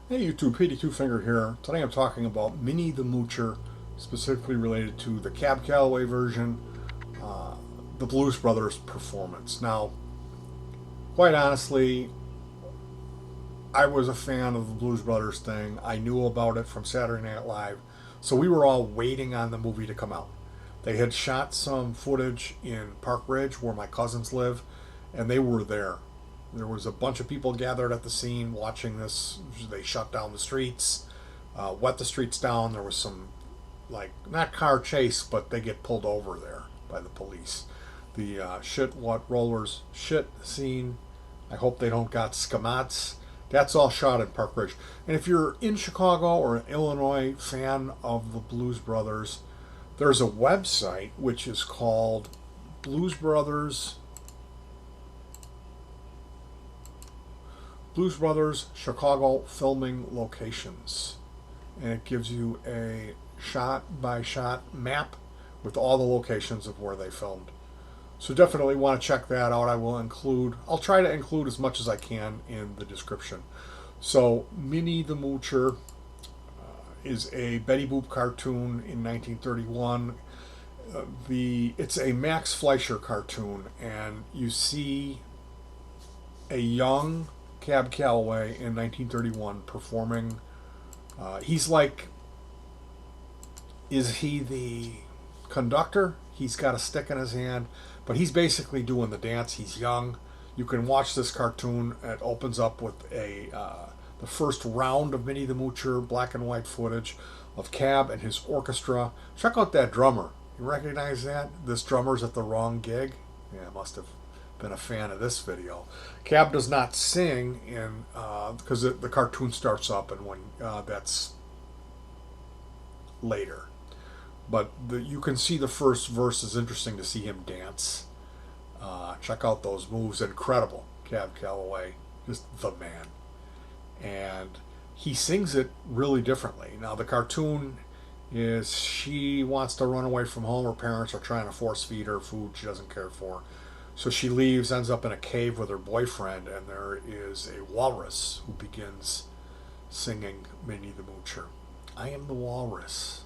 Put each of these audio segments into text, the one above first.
Hey YouTube, Petey Twofinger here. Today I'm talking about Minne the Moocher, specifically related to the Cab Calloway version, uh, the Blues Brothers performance. Now, quite honestly, I was a fan of the Blues Brothers thing. I knew about it from Saturday Night Live, so we were all waiting on the movie to come out. They had shot some footage in Park Ridge, where my cousins live, and they were there. There was a bunch of people gathered at the scene watching this. They shut down the streets, wet the streets down. There was some, like, not car chase, but they get pulled over there by the police. The shit what rollers shit scene. I hope they don't got skamats. That's all shot in Park Ridge. And if you're in Chicago or an Illinois fan of the Blues Brothers, there's a website which is called Blues Brothers Chicago Filming Locations, and it gives you a shot by shot map with all the locations of where they filmed. So definitely want to check that out. I'll try to include as much as I can in the description. So Minne the Moocher is a Betty Boop cartoon in 1931. It's a Max Fleischer cartoon, and you see a young Cab Calloway in 1931 performing. He's like, is he the conductor? He's got a stick in his hand, but he's basically doing the dance. He's young. You can watch this cartoon. It opens up with the first round of Minne the Moocher black and white footage of Cab and his orchestra. Check out that drummer. You recognize that? This drummer's at the wrong gig. Yeah, must have been a fan of this video. Cab does not sing in because the cartoon starts up, and when that's later. But you can see the first verse is interesting to see him dance. Check out those moves. Incredible. Cab Calloway, just the man. And he sings it really differently. Now, the cartoon is she wants to run away from home. Her parents are trying to force feed her food she doesn't care for. So she leaves, ends up in a cave with her boyfriend, and there is a walrus who begins singing Minne the Moocher. I am the walrus.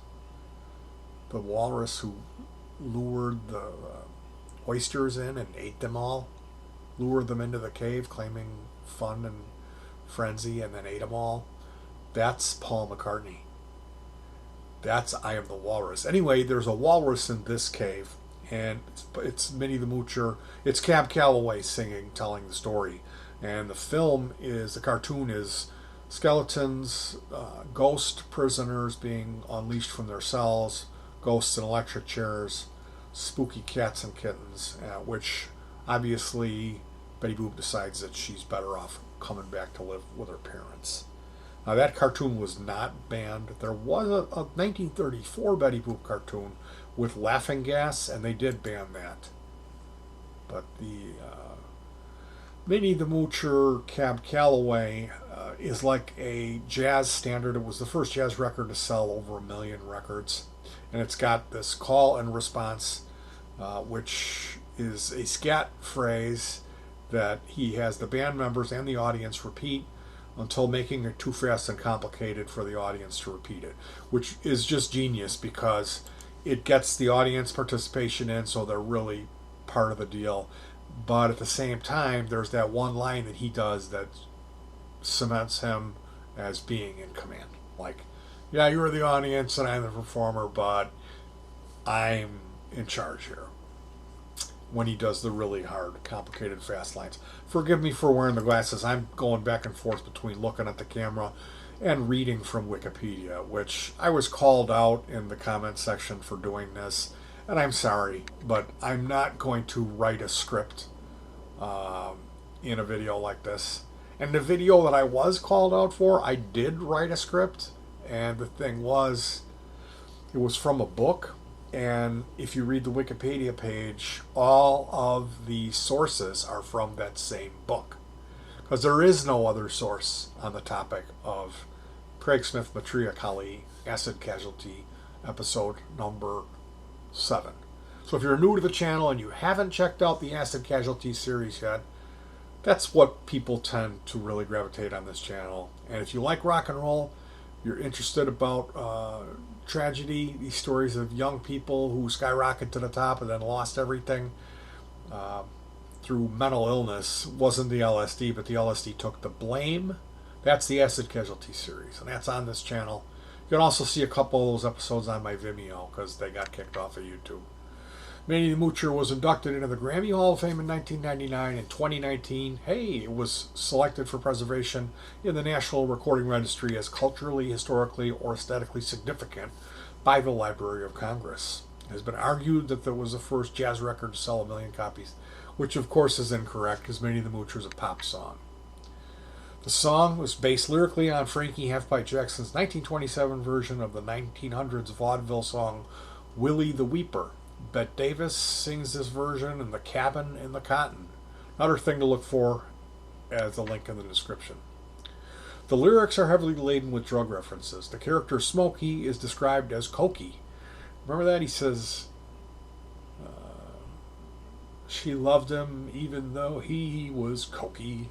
The walrus who lured the oysters in and ate them all, lured them into the cave, claiming fun and frenzy, and then ate them all. That's Paul McCartney. That's I Am the Walrus. Anyway, there's a walrus in this cave, and it's Minne the Moocher. It's Cab Calloway singing, telling the story. And the cartoon is skeletons, ghost prisoners being unleashed from their cells, ghosts in electric chairs, spooky cats and kittens, which obviously Betty Boop decides that she's better off coming back to live with her parents. Now, that cartoon was not banned. There was a 1934 Betty Boop cartoon with laughing gas, and they did ban that. But the Minne the Moocher Cab Calloway is like a jazz standard. It was the first jazz record to sell over 1 million records. And it's got this call and response, which is a scat phrase that he has the band members and the audience repeat until making it too fast and complicated for the audience to repeat it, which is just genius because it gets the audience participation in, so they're really part of the deal. But at the same time, there's that one line that he does that cements him as being in command. Like, yeah, you're the audience and I'm the performer, but I'm in charge here. When he does the really hard, complicated, fast lines. Forgive me for wearing the glasses. I'm going back and forth between looking at the camera and reading from Wikipedia, which I was called out in the comment section for doing this, and I'm sorry, but I'm not going to write a script in a video like this. And the video that I was called out for, I did write a script, and the thing was, it was from a book. And if you read the Wikipedia page, all of the sources are from that same book. Because there is no other source on the topic of Craig Smith Matria Kali Acid Casualty episode number 7. So if you're new to the channel and you haven't checked out the Acid Casualty series yet, That's what people tend to really gravitate on this channel. And if you like rock and roll, you're interested about tragedy, these stories of young people who skyrocketed to the top and then lost everything uh, through mental illness. Wasn't the LSD, but the LSD took the blame. That's the Acid Casualty series, and that's on this channel. You can also see a couple of those episodes on my Vimeo because they got kicked off of YouTube. Minne the Moocher was inducted into the Grammy Hall of Fame in 1999. In 2019, it was selected for preservation in the National Recording Registry as culturally, historically, or aesthetically significant by the Library of Congress. It has been argued that it was the first jazz record to sell 1 million copies, which of course is incorrect because Minne the Moocher is a pop song. The song was based lyrically on Frankie Halfpipe Jackson's 1927 version of the 1900s vaudeville song Willie the Weeper. Bette Davis sings this version in The Cabin in the Cotton. Another thing to look for as a link in the description. The lyrics are heavily laden with drug references. The character Smokey is described as cokey. Remember that? He says, she loved him even though he was cokey.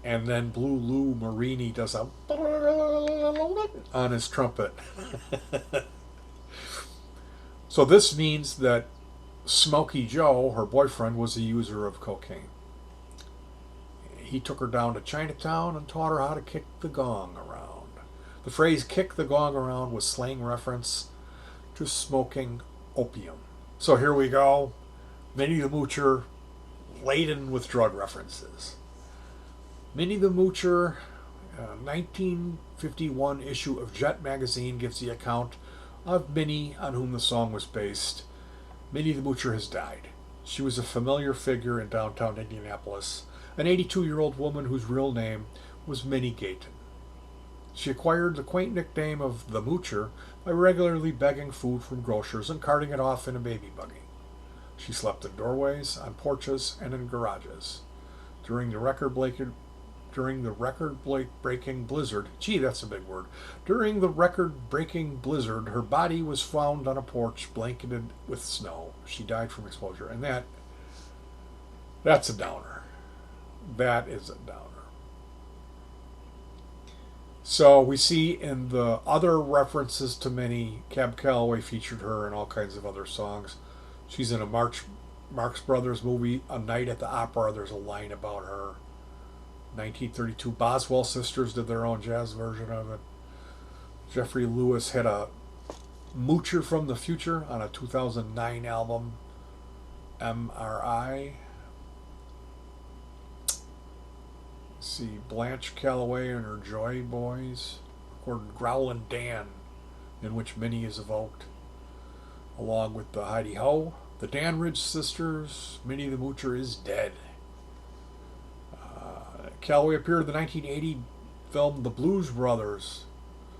And then Blue Lou Marini does a on his trumpet. So this means that Smokey Joe, her boyfriend, was a user of cocaine. He took her down to Chinatown and taught her how to kick the gong around. The phrase kick the gong around was slang reference to smoking opium. So here we go. Minne the Moocher, laden with drug references. Minne the Moocher, 1951 issue of Jet magazine, gives the account of Minnie, on whom the song was based. Minne the Moocher has died. She was a familiar figure in downtown Indianapolis, an 82-year-old woman whose real name was Minnie Gayton. She acquired the quaint nickname of the Moocher by regularly begging food from grocers and carting it off in a baby buggy. She slept in doorways, on porches, and in garages. During the record-breaking blizzard, that's a big word. During the record-breaking blizzard, her body was found on a porch blanketed with snow. She died from exposure, and that's a downer. That is a downer. So we see in the other references to Minnie, Cab Calloway featured her in all kinds of other songs. She's in a Marx Brothers movie, A Night at the Opera. There's a line about her. 1932, Boswell Sisters did their own jazz version of it. Jeffrey Lewis had a Moocher from the Future on a 2009 album, MRI. Let's see, Blanche Calloway and her Joy Boys recorded Growlin' Dan, in which Minnie is evoked, along with the Heidi Ho, the Danridge Sisters. Minne the Moocher is dead. Calloway appeared in the 1980 film The Blues Brothers,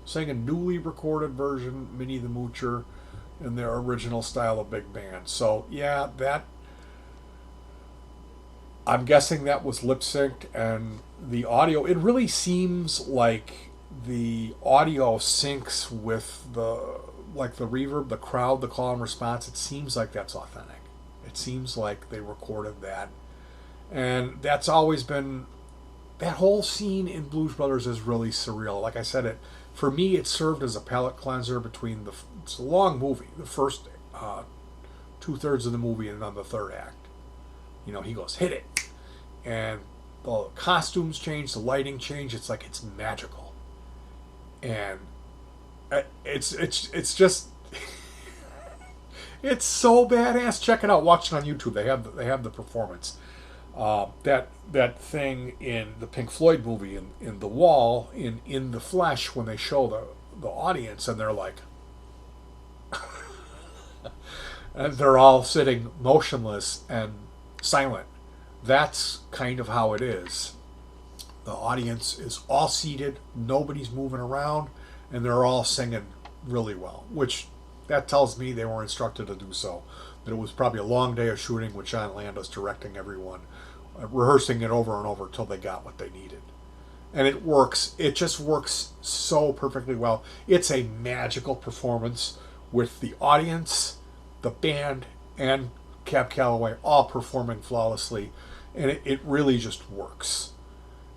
sang a newly recorded version, Minne the Moocher, in their original style of big band. So, that, I'm guessing that was lip synced, and the audio, it really seems like the audio syncs with the reverb, the crowd, the call and response. It seems like that's authentic. It seems like they recorded that. And that's always been, that whole scene in Blues Brothers is really surreal. Like I said, for me, it served as a palate cleanser between it's a long movie, the first 2/3 of the movie, and then the third act. He goes, hit it. And the costumes change, the lighting change. It's like it's magical. And it's just, it's so badass. Check it out. Watch it on YouTube. They have the performance. That thing in the Pink Floyd movie in The Wall, in the flesh, when they show the audience and they're like and they're all sitting motionless and silent. That's kind of how it is. The audience is all seated, nobody's moving around, and they're all singing really well, which that tells me they were instructed to do so. That it was probably a long day of shooting with John Landis directing everyone, rehearsing it over and over until they got what they needed. And it works. It just works so perfectly well. It's a magical performance with the audience, the band, and Cab Calloway all performing flawlessly. And it really just works.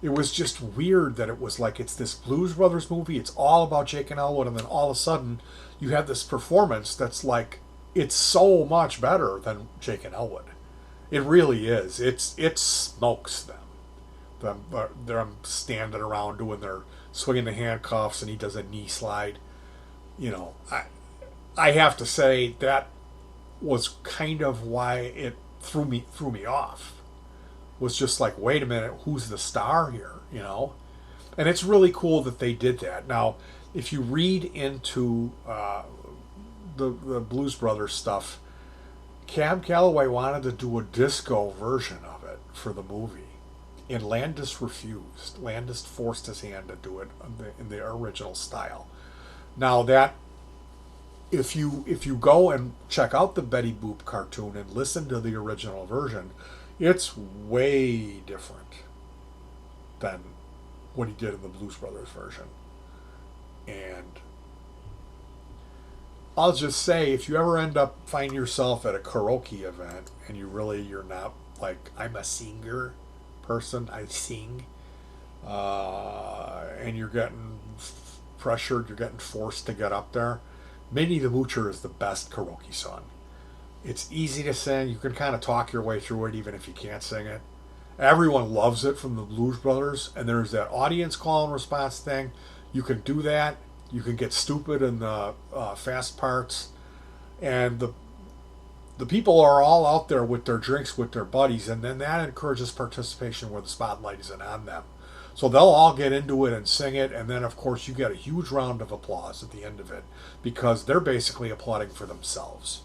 It was just weird that it was like it's this Blues Brothers movie. It's all about Jake and Elwood, and then all of a sudden you have this performance that's like it's so much better than Jake and Elwood. It really is. It smokes them. They're standing around doing their swinging the handcuffs, and he does a knee slide. You know, I have to say that was kind of why it threw me off. Was just like, wait a minute, who's the star here? You know, and it's really cool that they did that. Now, if you read into the Blues Brothers stuff, Cab Calloway wanted to do a disco version of it for the movie, and Landis refused. Landis forced his hand to do it in the original style. Now that if you go and check out the Betty Boop cartoon and listen to the original version, it's way different than what he did in the Blues Brothers version. And I'll just say, if you ever find yourself at a karaoke event and you're not like, I'm a singer person, I sing, and you're getting pressured, you're getting forced to get up there, Minne the Moocher is the best karaoke song. It's easy to sing. You can kind of talk your way through it even if you can't sing it. Everyone loves it from the Blues Brothers, and there's that audience call and response thing. You can do that. You can get stupid in the fast parts, and the people are all out there with their drinks with their buddies, and then that encourages participation where the spotlight isn't on them. So they'll all get into it and sing it, and then of course you get a huge round of applause at the end of it because they're basically applauding for themselves.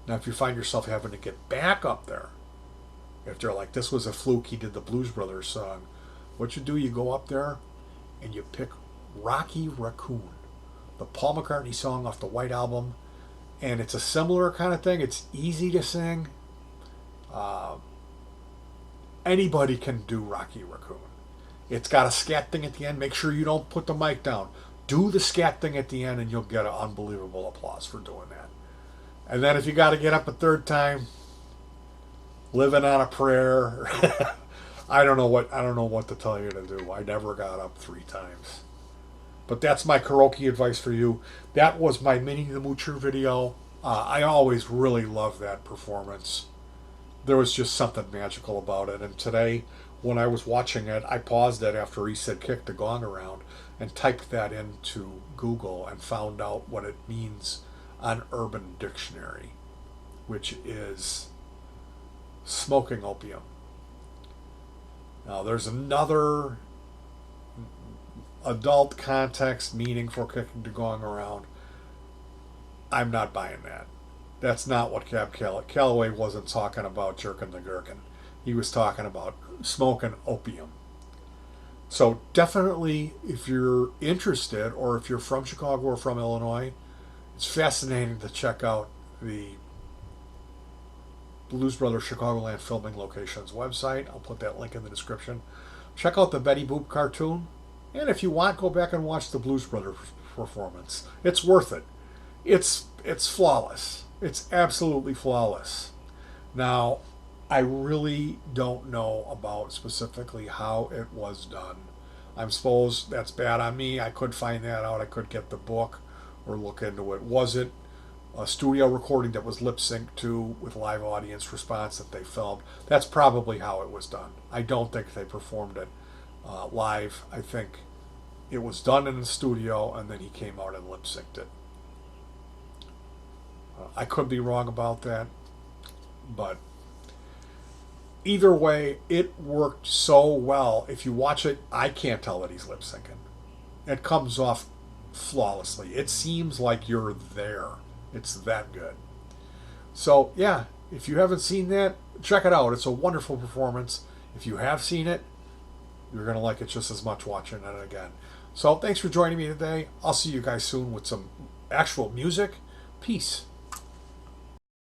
Now, if you find yourself having to get back up there, if they're like, this was a fluke, he did the Blues Brothers song, what you do, you go up there and you pick Rocky Raccoon, the Paul McCartney song off the White Album, and it's a similar kind of thing. It's easy to sing. Anybody can do Rocky Raccoon. It's got a scat thing at the end. Make sure you don't put the mic down. Do the scat thing at the end, and you'll get an unbelievable applause for doing that. And then if you got to get up a third time, living on a prayer. I don't know what to tell you to do. I never got up 3 times. But that's my karaoke advice for you. That was my Minne the Moocher video. I always really loved that performance. There was just something magical about it. And today, when I was watching it, I paused it after he said kick the gong around and typed that into Google and found out what it means on Urban Dictionary, which is smoking opium. Now, there's another adult context meaning for kicking the gong around. I'm not buying that. That's not what Calloway wasn't talking about jerking the gherkin. He was talking about smoking opium. So definitely, if you're interested, or if you're from Chicago or from Illinois, it's fascinating to check out the Blues Brothers Chicagoland Filming Locations website. I'll put that link in the description. Check out the Betty Boop cartoon. And if you want, go back and watch the Blues Brothers performance. It's worth it. It's flawless. It's absolutely flawless. Now, I really don't know about specifically how it was done. I suppose that's bad on me. I could find that out. I could get the book or look into it. Was it a studio recording that was lip synced to with live audience response that they filmed? That's probably how it was done. I don't think they performed it live. I think it was done in the studio and then he came out and lip synced it. I could be wrong about that, but either way, it worked so well. If you watch it, I can't tell that he's lip syncing. It comes off flawlessly. It seems like you're there. It's that good. So, yeah, if you haven't seen that, check it out. It's a wonderful performance. If you have seen it, you're going to like it just as much watching it again. So, thanks for joining me today. I'll see you guys soon with some actual music. Peace.